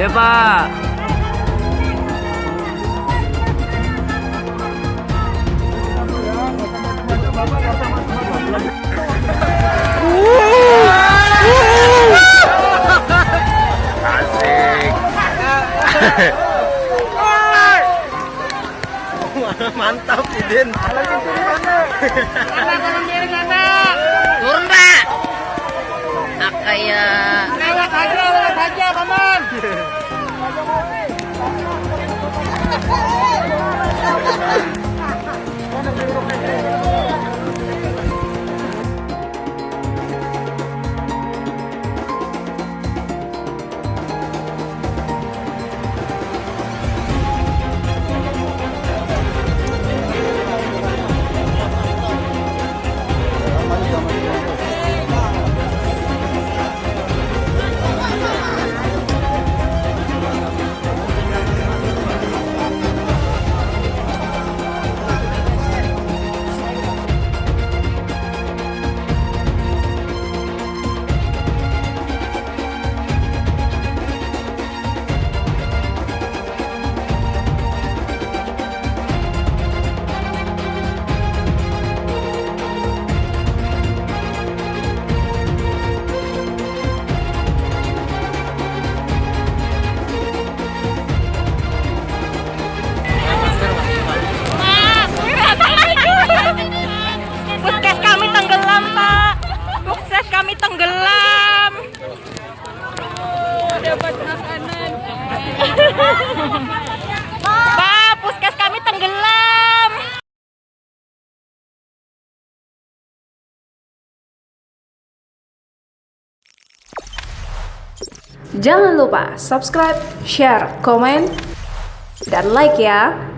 Ya Pak. Asik. Mantap Idin. Turun Pak. Kayak lewat aja paman. puskes kami tenggelam Pak. Puskes kami tenggelam. Dapat makanan. Pak, puskes kami tenggelam. Jangan lupa subscribe, share, komen, dan like ya.